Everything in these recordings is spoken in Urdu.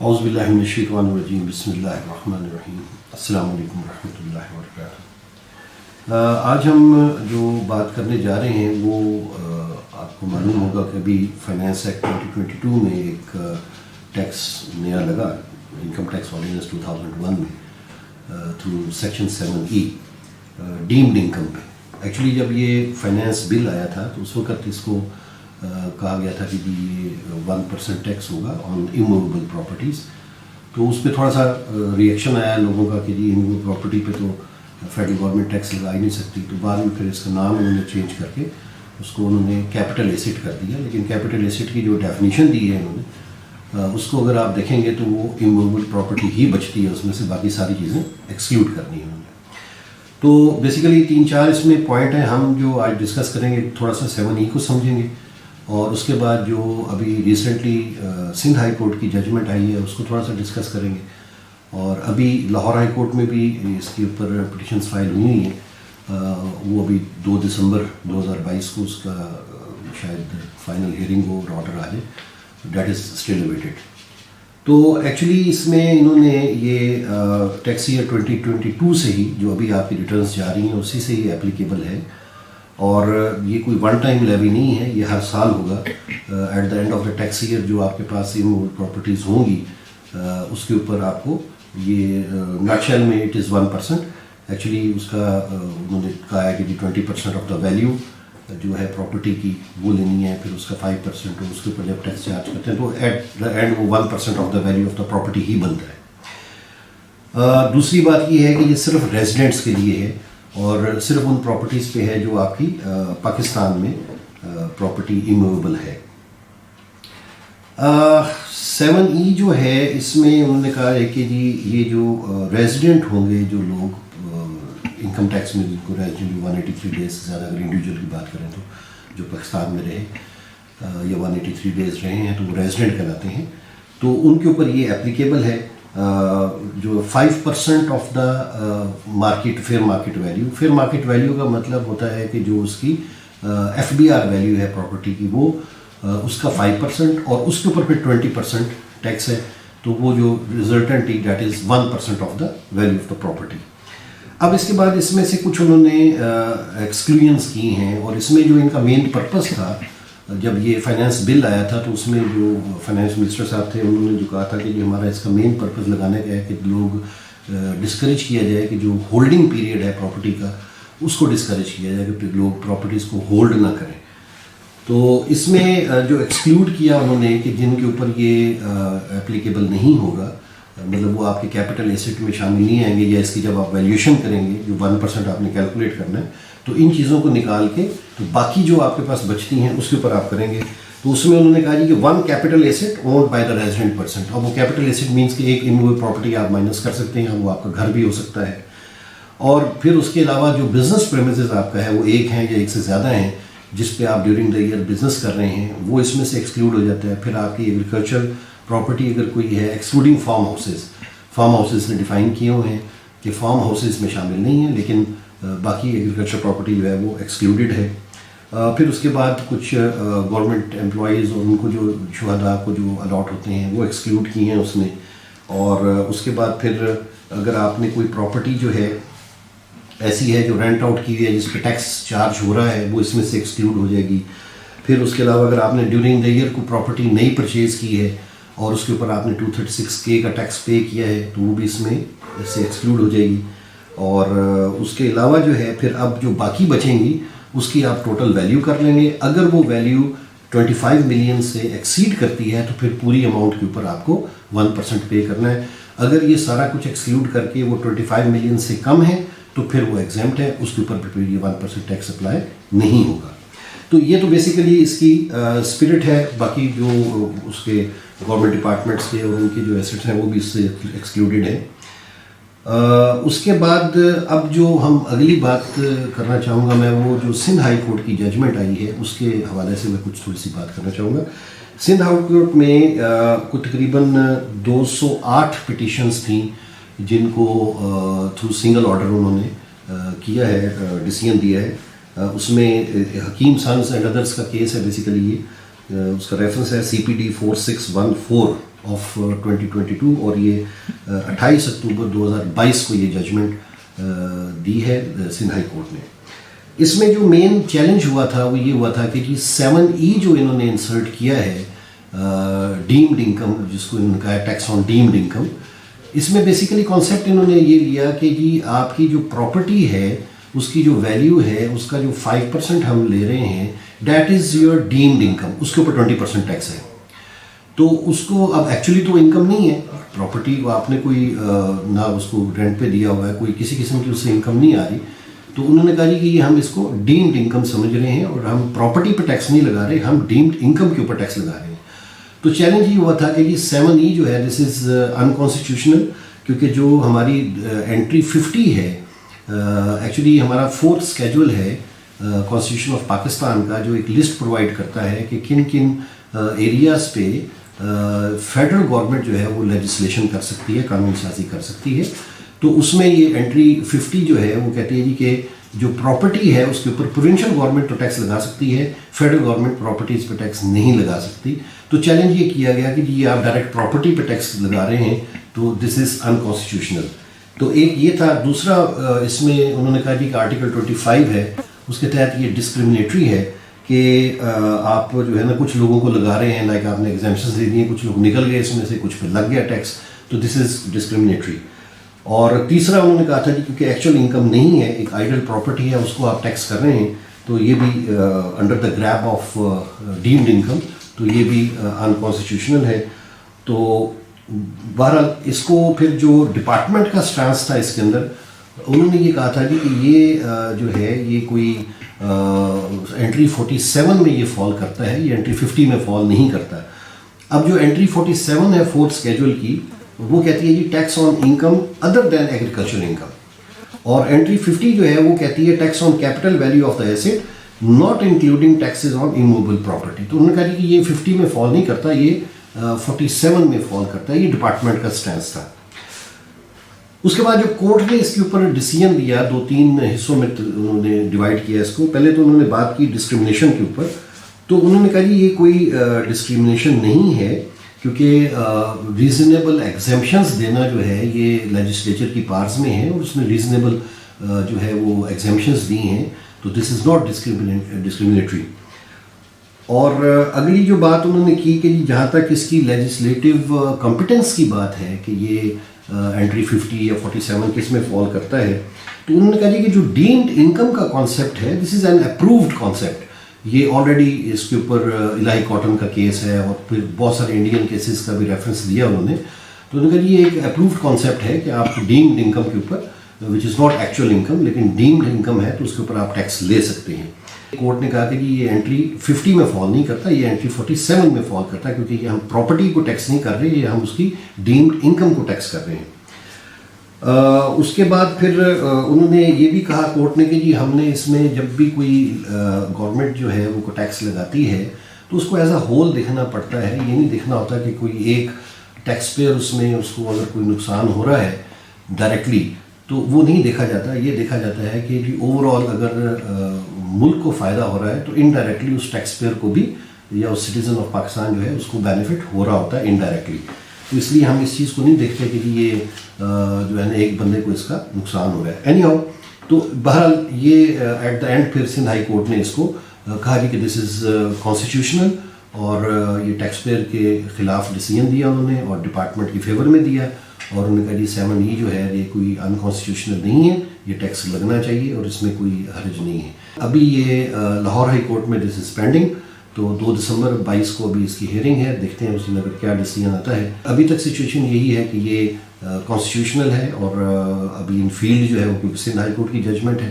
اعوذ باللہ من الشیطان الرجیم، بسم اللہ الرحمن الرحیم، السلام علیکم ورحمۃ اللہ وبرکاتہ۔ آج ہم جو بات کرنے جا رہے ہیں وہ آپ کو معلوم ہوگا کہ ابھی فائنانس ایکٹ 2022 میں ایک ٹیکس نیا لگا، انکم ٹیکس آرڈیننس 2001 میں through section 7E deemed income پہ۔ ایکچولی جب یہ فائنانس بل آیا تھا تو اس وقت اس کو کہا گیا تھا کہ یہ 1% ٹیکس ہوگا آن اموویبل پراپرٹیز، تو اس پہ تھوڑا سا ریئیکشن آیا لوگوں کا کہ جی اموویبل پراپرٹی پہ تو فیڈرل گورنمنٹ ٹیکس لگا ہی نہیں سکتی، تو بعد میں پھر اس کا نام انہوں نے چینج کر کے اس کو انہوں نے کیپٹل ایسٹ کر دیا۔ لیکن کیپٹل ایسٹ کی جو ڈیفینیشن دی ہے انہوں نے، اس کو اگر آپ دیکھیں گے تو وہ اموویبل پراپرٹی ہی بچتی ہے، اس میں سے باقی ساری چیزیں ایکسکلوڈ کرنی ہے انہوں نے۔ تو بیسیکلی 3-4 اس میں پوائنٹ ہیں، ہم جو آج ڈسکس کریں گے تھوڑا سا 7E کو سمجھیں گے، اور اس کے بعد جو ابھی ریسنٹلی سندھ ہائی کورٹ کی ججمنٹ آئی ہے اس کو تھوڑا سا ڈسکس کریں گے، اور ابھی لاہور ہائی کورٹ میں بھی اس کے اوپر پٹیشنز فائل ہوئی ہیں، وہ ابھی 2 دسمبر 2022 کو اس کا شاید فائنل ہیئرنگ ہو اور آرڈر آ جائے، دیٹ از اسٹل اویٹڈ۔ تو ایکچولی اس میں انہوں نے یہ ٹیکس ایئر 2022 سے ہی جو ابھی آپ کی ریٹرنز جا رہی ہیں اسی سے ہی اپلیکیبل ہے، اور یہ کوئی ون ٹائم لیوی نہیں ہے، یہ ہر سال ہوگا۔ At the end of the tax year جو آپ کے پاس اموویبل پراپرٹیز ہوں گی اس کے اوپر آپ کو یہ نٹ شیل میں اٹ از 1%۔ ایکچولی اس کا انہوں نے کہا ہے کہ جی 20% آف دا ویلیو جو ہے پراپرٹی کی وہ لینی ہے، پھر اس کا 5% اس کے اوپر جب ٹیکس چارج کرتے ہیں تو ایٹ دا اینڈ وہ 1% of the value of the property ہی بنتا ہے۔ دوسری بات یہ ہے کہ یہ صرف ریزیڈنٹس کے لیے ہے اور صرف ان پراپرٹیز پہ ہے جو آپ کی پاکستان میں پراپرٹی اموویبل ہے۔ 7E جو ہے اس میں انہوں نے کہا ہے کہ جی یہ جو ریزیڈنٹ ہوں گے، جو لوگ انکم ٹیکس میں جن کو ریزیڈنٹ 183 ڈیز سے زیادہ اگر انڈیویجول کی بات کریں تو جو پاکستان میں رہے یا 183 ڈیز رہے ہیں تو وہ ریزیڈنٹ کہلاتے ہیں، تو ان کے اوپر یہ اپلیکیبل ہے۔ جو 5% of the fair market value, fair market value کا مطلب ہوتا ہے کہ جو اس کی FBR ویلیو ہے پراپرٹی کی وہ اس کا 5%، اور اس کے اوپر پھر 20% ٹیکس ہے، تو وہ جو resultant that is 1% of the value of the property. اب اس کے بعد اس میں سے کچھ انہوں نے ایکسکلوژنس کی ہیں، اور اس میں جو ان کا مین پرپس تھا جب یہ فائنانس بل آیا تھا تو اس میں جو فائنانس منسٹر صاحب تھے انہوں نے جو کہا تھا کہ یہ ہمارا اس کا مین پرپس لگانے کا ہے کہ لوگ ڈسکریج کیا جائے کہ جو ہولڈنگ پیریڈ ہے پراپرٹی کا اس کو ڈسکریج کیا جائے کہ لوگ پراپرٹیز کو ہولڈ نہ کریں۔ تو اس میں جو ایکسکلوڈ کیا انہوں نے کہ جن کے اوپر یہ اپلیکیبل نہیں ہوگا، مطلب وہ آپ کے کیپٹل ایسٹ میں شامل نہیں آئیں گے، یا اس کی جب آپ ویلیویشن کریں گے جو 1% آپ نے کیلکولیٹ کرنا ہے تو ان چیزوں کو نکال کے تو باقی جو آپ کے پاس بچتی ہیں اس کے اوپر آپ کریں گے۔ تو اس میں انہوں نے کہا جی کہ 1 capital asset owned by the resident person, اب وہ کیپٹل ایسٹ مینس کہ ایک اموویبل پراپرٹی آپ مائنس کر سکتے ہیں، وہ آپ کا گھر بھی ہو سکتا ہے، اور پھر اس کے علاوہ جو بزنس پریمیسز آپ کا ہے وہ ایک ہیں یا ایک سے زیادہ ہیں جس پہ آپ ڈیورنگ دا ایئر بزنس کر رہے ہیں، وہ اس میں سے ایکسکلوڈ ہو جاتا ہے۔ پھر آپ کی ایگریکلچر پراپرٹی اگر کوئی ہے ایکسکلوڈنگ فارم ہاؤسز نے ڈیفائن کیے ہوئے ہیں کہ فارم ہاؤسز میں شامل نہیں ہیں، لیکن باقی ایگریکلچر پراپرٹی جو ہے وہ ایکسکلوڈیڈ ہے۔ پھر اس کے بعد کچھ گورنمنٹ امپلائیز اور ان کو جو شہداء کو جو الاٹ ہوتے ہیں وہ ایکسکلوڈ کی ہیں اس نے، اور اس کے بعد پھر اگر آپ نے کوئی پراپرٹی جو ہے ایسی ہے جو رینٹ آؤٹ کی ہوئی ہے جس پہ ٹیکس چارج ہو رہا ہے وہ اس میں سے ایکسکلوڈ ہو جائے گی۔ پھر اس کے علاوہ اگر آپ نے ڈیورنگ دا ایئر کو پراپرٹی نئی پرچیز کی ہے اور اس کے اوپر آپ نے 236K کا ٹیکس پے کیا ہے تو وہ بھی اس میں سے ایکسکلوڈ ہو جائے گی۔ اور اس کے علاوہ جو ہے پھر اب جو باقی بچیں گی اس کی آپ ٹوٹل ویلیو کر لیں گے، اگر وہ ویلیو 25 ملین سے ایکسیڈ کرتی ہے تو پھر پوری اماؤنٹ کے اوپر آپ کو 1% پے کرنا ہے۔ اگر یہ سارا کچھ ایکسکلوڈ کر کے وہ 25 ملین سے کم ہے تو پھر وہ ایگزیمپٹ ہے، اس کے اوپر پھر یہ 1% ٹیکس اپلائی نہیں ہوگا۔ تو یہ تو بیسیکلی اس کی اسپرٹ ہے، باقی جو اس کے گورنمنٹ ڈپارٹمنٹس کے اور ان کے جو ایسٹس ہیں وہ بھی اس سے ایکسکلوڈیڈ ہیں۔ اس کے بعد اب جو ہم اگلی بات کرنا چاہوں گا میں وہ جو سندھ ہائی کورٹ کی ججمنٹ آئی ہے اس کے حوالے سے میں کچھ تھوڑی سی بات کرنا چاہوں گا۔ سندھ ہائی کورٹ میں کچھ تقریباً 208 پٹیشنز تھیں جن کو تھرو سنگل آرڈر انہوں نے کیا ہے، ڈیسیژن دیا ہے۔ اس میں حکیم سنز اینڈ ادرس کا کیس ہے بیسیکلی، یہ اس کا ریفرنس ہے CPD 4614 آف 2022 اور یہ 28 اکتوبر 2022 کو یہ ججمنٹ دی ہے سندھ ہائی کورٹ نے. اس میں جو مین چیلنج ہوا تھا وہ یہ ہوا تھا کہ جی 7E جو انہوں نے انسرٹ کیا ہے ڈیمڈ انکم، جس کو انہوں نے کہا ہے ٹیکس آن ڈیمڈ انکم، اس میں بیسیکلی کانسیپٹ انہوں نے یہ لیا کہ جی آپ کی جو پراپرٹی ہے اس کی جو ویلیو ہے اس کا جو 5% ہم لے رہے ہیں that is your deemed income, اس کے اوپر 20% ٹیکس ہے. تو اس کو اب ایکچولی تو انکم نہیں ہے، پراپرٹی کو آپ نے کوئی نہ اس کو رینٹ پہ دیا ہوا ہے، کوئی کسی قسم کی اس سے انکم نہیں آ رہی. تو انہوں نے کہا جی کہ یہ ہم اس کو ڈیمڈ انکم سمجھ رہے ہیں اور ہم پراپرٹی پہ ٹیکس نہیں لگا رہے، ہم ڈیمڈ انکم کے اوپر ٹیکس لگا رہے ہیں. تو چیلنج یہ ہوا تھا کہ جی 7E جو ہے دس از انکانسٹیٹیوشنل، کیونکہ جو ہماری انٹری 50 ہے ایکچولی ہمارا 4th اسکیجول ہے کانسٹیٹیوشن آف پاکستان کا، جو ایک لسٹ پرووائڈ کرتا ہے کہ کن کن ایریاز پہ فیڈرل گورنمنٹ جو ہے وہ لیجسلیشن کر سکتی ہے، قانون سازی کر سکتی ہے. تو اس میں یہ انٹری 50 جو ہے وہ کہتی ہے جی کہ جو پراپرٹی ہے اس کے اوپر پروونشل گورنمنٹ تو ٹیکس لگا سکتی ہے، فیڈرل گورنمنٹ پراپرٹیز پہ ٹیکس نہیں لگا سکتی. تو چیلنج یہ کیا گیا کہ جی آپ ڈائریکٹ پراپرٹی پہ ٹیکس لگا رہے ہیں تو دس از انکانسٹیٹیوشنل. تو ایک یہ تھا. دوسرا اس میں انہوں نے کہا جی کہ آرٹیکل 25 ہے، اس کے تحت یہ ڈسکرمنیٹری ہے کہ آپ جو ہے نا کچھ لوگوں کو لگا رہے ہیں، لائک آپ نے ایگزامپشنز دے دی ہیں، کچھ لوگ نکل گئے اس میں سے، کچھ پہ لگ گیا ٹیکس، تو دس از ڈسکرمنیٹری. اور تیسرا انہوں نے کہا تھا جی کیونکہ ایکچوئل انکم نہیں ہے، ایک آئیڈل پراپرٹی ہے، اس کو آپ ٹیکس کر رہے ہیں، تو یہ بھی under the garb of deemed income, تو یہ بھی انکانسٹیٹیوشنل ہے. تو بہرحال اس کو پھر جو ڈپارٹمنٹ کا سٹانس تھا اس کے اندر، انہوں نے یہ کہا تھا جی کہ یہ جو ہے یہ کوئی انٹری 47 میں یہ فال کرتا ہے، یہ انٹری 50 میں فال نہیں کرتا. اب جو انٹری 47 ہے 4th اسکیجول کی، وہ کہتی ہے جی tax on income other than agriculture income, اور انٹری 50 جو ہے وہ کہتی ہے tax on capital value of the asset not including taxes on immovable property. تو انہوں نے کہا جی کہ یہ 50 میں فال نہیں کرتا، یہ 47 میں فال کرتا ہے. یہ ڈپارٹمنٹ کا سٹینس تھا. اس کے بعد جو کورٹ نے اس کے اوپر ڈیسیژن دیا، 2-3 حصوں میں انہوں نے ڈیوائڈ کیا اس کو. پہلے تو انہوں نے بات کی ڈسکرمنیشن کے اوپر، تو انہوں نے کہا جی یہ کوئی ڈسکرمنیشن نہیں ہے، کیونکہ ریزنیبل ایگزیمپشنز دینا جو ہے یہ لیجسلیچر کی پارز میں ہے، اور اس نے ریزنیبل جو ہے وہ ایگزیمپشنز دی ہیں، تو دس از ناٹ ڈسکرمنیٹری. اور اگلی جو بات انہوں نے کی کہ جہاں تک اس کی لیجسلیٹو کمپیٹنس کی بات ہے کہ یہ انٹری 50 یا 47 کس میں فال کرتا ہے، تو انہوں نے کہا جی کہ جو ڈیمڈ انکم کا کانسیپٹ ہے دس از این اپرووڈ کانسیپٹ. یہ آلریڈی اس کے اوپر الہی کاٹن کا کیس ہے، اور پھر بہت سارے انڈین کیسز کا بھی ریفرنس دیا انہوں نے. تو انہوں نے کہا جی یہ ایک اپرووڈ کانسیپٹ ہے کہ آپ ڈیمڈ انکم کے اوپر، وچ از ناٹ ایکچوئل انکم لیکن ڈیمڈ انکم ہے، تو اس کے اوپر آپ ٹیکس لے سکتے ہیں. کورٹ نے کہا کہ جی یہ انٹری 50 میں فال نہیں کرتا، یہ انٹری 47 میں فال کرتا ہے، کیونکہ یہ ہم پراپرٹی کو ٹیکس نہیں کر رہے، یہ ہم اس کی ڈیمڈ انکم کو ٹیکس کر رہے ہیں. اس کے بعد پھر انہوں نے یہ بھی کہا کورٹ نے کہ جی ہم نے اس میں جب بھی کوئی گورنمنٹ جو ہے وہ ٹیکس لگاتی ہے تو اس کو ایز اے ہول دیکھنا پڑتا ہے. یہ نہیں دیکھنا ہوتا کہ کوئی ایک ٹیکس پیئر اس میں اس کو اگر کوئی نقصان ہو رہا ہے ڈائریکٹلی تو وہ نہیں دیکھا جاتا. یہ دیکھا جاتا ہے کہ جی اوور آل اگر ملک کو فائدہ ہو رہا ہے تو انڈائریکٹلی اس ٹیکس پیئر کو بھی یا اس سٹیزن آف پاکستان جو ہے اس کو بینیفٹ ہو رہا ہوتا ہے انڈائریکٹلی. تو اس لیے ہم اس چیز کو نہیں دیکھتے کہ جی یہ جو ہے نا ایک بندے کو اس کا نقصان ہو رہا ہے. اینی ہاؤ تو بہرحال یہ ایٹ دا اینڈ پھر سندھ ہائی کورٹ نے اس کو کہا جی کہ دس از کانسٹیٹیوشنل، اور یہ ٹیکس پیئر کے خلاف ڈیسیژن دیا انہوں نے اور ڈپارٹمنٹ کی فیور میں دیا. اور انہوں نے کہا جی 7E جو ہے یہ کوئی انکانسٹیٹیوشنل نہیں ہے، یہ ٹیکس لگنا چاہیے اور اس میں کوئی حرج نہیں ہے. ابھی یہ لاہور ہائی کورٹ میں دس از پینڈنگ، تو 2 دسمبر 22 کو ابھی اس کی ہیئرنگ ہے. دیکھتے ہیں اس میں اگر کیا ڈیسیژن آتا ہے. ابھی تک سچویشن یہی ہے کہ یہ کانسٹیٹیوشنل ہے، اور ابھی ان فیلڈ جو ہے وہ کیونکہ سندھ ہائی کورٹ کی ججمنٹ ہے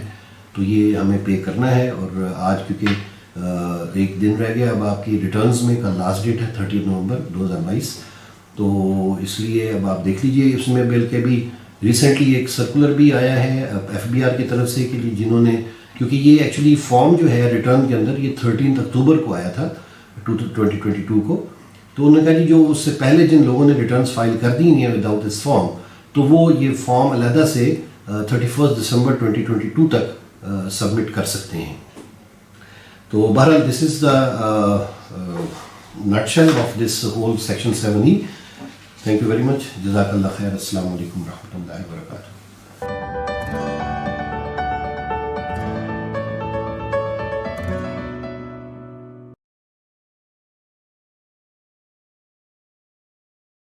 تو یہ ہمیں پے کرنا ہے. اور آج کیونکہ ایک دن رہ گیا اب آپ کی ریٹرنز میں، کل لاسٹ ڈیٹ ہے 30 نومبر 2022، تو اس لیے اب آپ دیکھ لیجئے. اس میں بلکہ بھی ریسنٹلی ایک سرکولر بھی آیا ہے FBR کی طرف سے کہ جنہوں نے، کیونکہ یہ ایکچولی فارم جو ہے ریٹرن کے اندر یہ 13 اکتوبر کو آیا تھا 2022 کو، تو انہوں نے کہا جی جو اس سے پہلے جن لوگوں نے ریٹرنز فائل کر دی ہیں وداؤٹ دس فارم، تو وہ یہ فارم علیحدہ سے 31 دسمبر 2022 تک سبمٹ کر سکتے ہیں. تو بہرحال this is the nutshell of this whole section 7E. Thank you very much. جزاک اللہ خیر. السلام علیکم ورحمۃ اللہ وبرکاتہ.